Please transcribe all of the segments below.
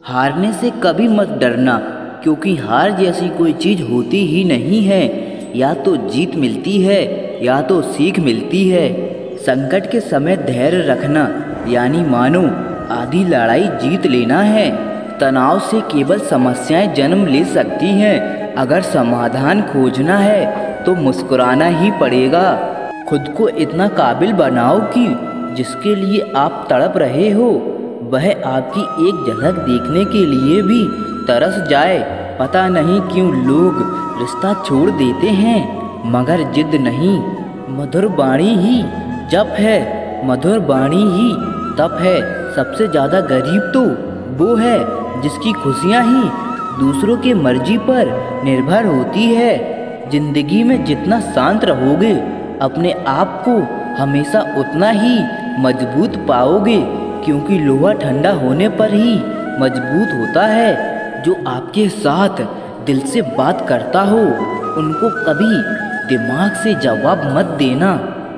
हारने से कभी मत डरना, क्योंकि हार जैसी कोई चीज़ होती ही नहीं है। या तो जीत मिलती है या तो सीख मिलती है। संकट के समय धैर्य रखना यानी मानो आधी लड़ाई जीत लेना है। तनाव से केवल समस्याएं जन्म ले सकती हैं। अगर समाधान खोजना है तो मुस्कुराना ही पड़ेगा। खुद को इतना काबिल बनाओ कि जिसके लिए आप तड़प रहे हो वह आपकी एक झलक देखने के लिए भी तरस जाए। पता नहीं क्यों लोग रिश्ता छोड़ देते हैं, मगर जिद नहीं। मधुर वाणी ही जप है, मधुर वाणी ही तप है। सबसे ज़्यादा गरीब तो वो है जिसकी खुशियाँ ही दूसरों के मर्जी पर निर्भर होती है। जिंदगी में जितना शांत रहोगे अपने आप को हमेशा उतना ही मजबूत पाओगे, क्योंकि लोहा ठंडा होने पर ही मजबूत होता है। जो आपके साथ दिल से बात करता हो उनको कभी दिमाग से जवाब मत देना।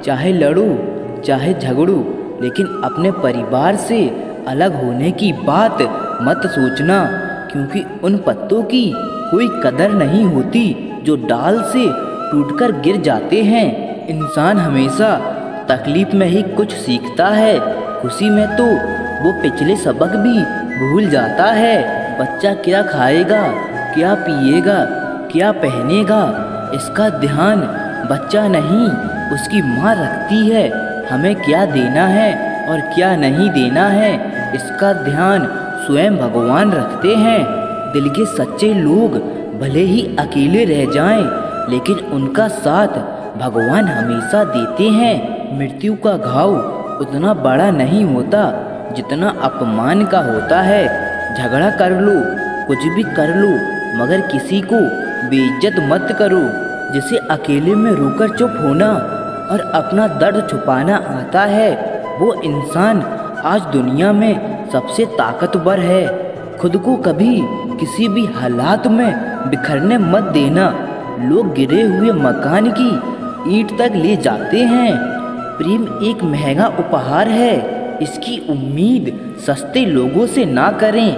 चाहे लड़ो चाहे झगड़ो, लेकिन अपने परिवार से अलग होने की बात मत सोचना, क्योंकि उन पत्तों की कोई कदर नहीं होती जो डाल से टूटकर गिर जाते हैं। इंसान हमेशा तकलीफ में ही कुछ सीखता है, खुशी में तो वो पिछले सबक भी भूल जाता है। बच्चा क्या खाएगा, क्या पिएगा, क्या पहनेगा, इसका ध्यान बच्चा नहीं उसकी माँ रखती है। हमें क्या देना है और क्या नहीं देना है इसका ध्यान स्वयं भगवान रखते हैं। दिल के सच्चे लोग भले ही अकेले रह जाएं, लेकिन उनका साथ भगवान हमेशा देते हैं। मृत्यु का घाव उतना बड़ा नहीं होता जितना अपमान का होता है। झगड़ा कर लो, कुछ भी कर लो, मगर किसी को बेइज्जत मत करो। जिसे अकेले में रोकर चुप होना और अपना दर्द छुपाना आता है, वो इंसान आज दुनिया में सबसे ताकतवर है। खुद को कभी किसी भी हालात में बिखरने मत देना। लोग गिरे हुए मकान की ईंट तक ले जाते हैं। प्रेम एक महंगा उपहार है, इसकी उम्मीद सस्ते लोगों से ना करें।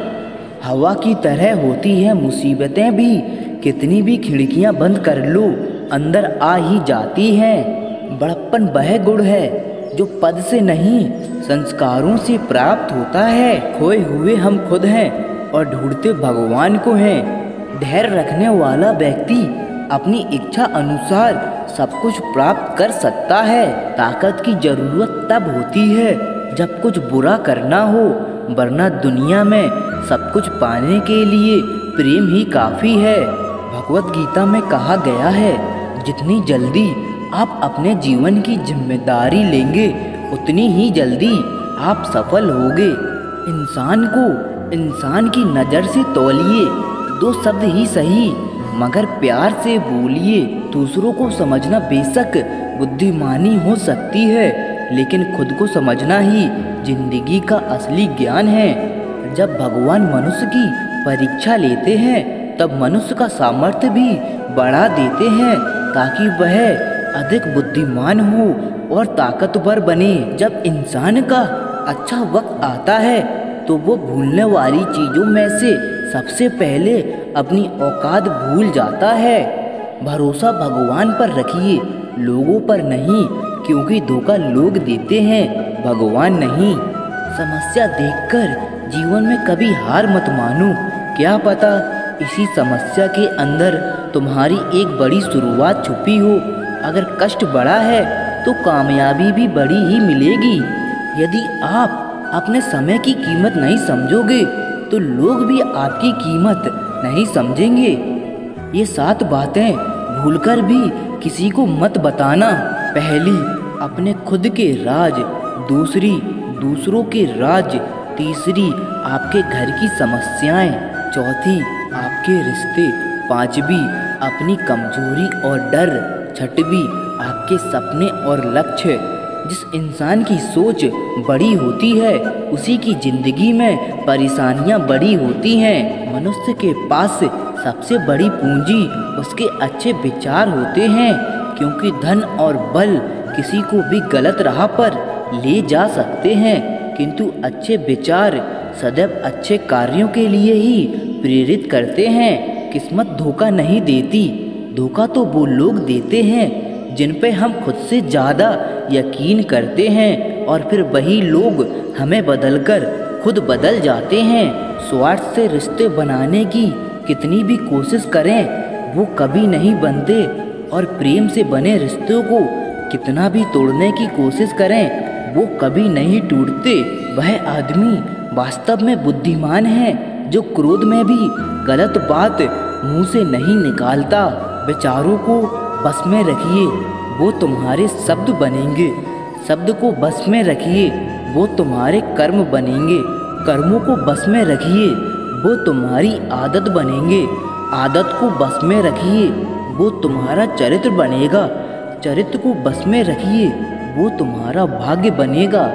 हवा की तरह होती है मुसीबतें भी, कितनी भी खिड़कियां बंद कर लो अंदर आ ही जाती हैं। बड़प्पन वह गुण है जो पद से नहीं संस्कारों से प्राप्त होता है। खोए हुए हम खुद हैं और ढूंढते भगवान को हैं। धैर्य रखने वाला व्यक्ति अपनी इच्छा अनुसार सब कुछ प्राप्त कर सकता है। ताकत की जरूरत तब होती है जब कुछ बुरा करना हो, वरना दुनिया में सब कुछ पाने के लिए प्रेम ही काफ़ी है। भगवत गीता में कहा गया है, जितनी जल्दी आप अपने जीवन की जिम्मेदारी लेंगे उतनी ही जल्दी आप सफल होगे। इंसान को इंसान की नज़र से तौलिए, दो शब्द ही सही मगर प्यार से बोलिए। दूसरों को समझना बेशक बुद्धिमानी हो सकती है, लेकिन खुद को समझना ही जिंदगी का असली ज्ञान है। जब भगवान मनुष्य की परीक्षा लेते हैं तब मनुष्य का सामर्थ्य भी बढ़ा देते हैं, ताकि वह अधिक बुद्धिमान हो और ताकतवर बने। जब इंसान का अच्छा वक्त आता है तो वो भूलने वाली चीज़ों में से सबसे पहले अपनी औकात भूल जाता है। भरोसा भगवान पर रखिए, लोगों पर नहीं, क्योंकि धोखा लोग देते हैं, भगवान नहीं। समस्या देखकर जीवन में कभी हार मत मानो। क्या पता इसी समस्या के अंदर तुम्हारी एक बड़ी शुरुआत छुपी हो। अगर कष्ट बड़ा है तो कामयाबी भी बड़ी ही मिलेगी। यदि आप अपने समय की कीमत नहीं समझोगे तो लोग भी आपकी कीमत नहीं समझेंगे। ये 7 बातें भूलकर भी किसी को मत बताना। पहली, अपने खुद के राज। दूसरी, दूसरों के राज। तीसरी, आपके घर की समस्याएं। चौथी, आपके रिश्ते। पांचवी, अपनी कमजोरी और डर। छठवीं, आपके सपने और लक्ष्य। जिस इंसान की सोच बड़ी होती है उसी की जिंदगी में परेशानियां बड़ी होती हैं। मनुष्य के पास सबसे बड़ी पूंजी उसके अच्छे विचार होते हैं, क्योंकि धन और बल किसी को भी गलत राह पर ले जा सकते हैं, किंतु अच्छे विचार सदैव अच्छे कार्यों के लिए ही प्रेरित करते हैं। किस्मत धोखा नहीं देती। धोखा तो वो लोग देते हैं जिन पे हम खुद से ज़्यादा यकीन करते हैं, और फिर वही लोग हमें बदलकर खुद बदल जाते हैं। स्वार्थ से रिश्ते बनाने की कितनी भी कोशिश करें वो कभी नहीं बनते, और प्रेम से बने रिश्तों को कितना भी तोड़ने की कोशिश करें वो कभी नहीं टूटते। वह आदमी वास्तव में बुद्धिमान है जो क्रोध में भी गलत बात मुंह से नहीं निकालता। विचारों को बस में रखिए, वो तुम्हारे शब्द बनेंगे। शब्द को बस में रखिए, वो तुम्हारे कर्म बनेंगे। कर्मों को बस में रखिए, वो तुम्हारी आदत बनेंगे। आदत को बस में रखिए, वो तुम्हारा चरित्र बनेगा। चरित्र को बस में रखिए, वो तुम्हारा भाग्य बनेगा।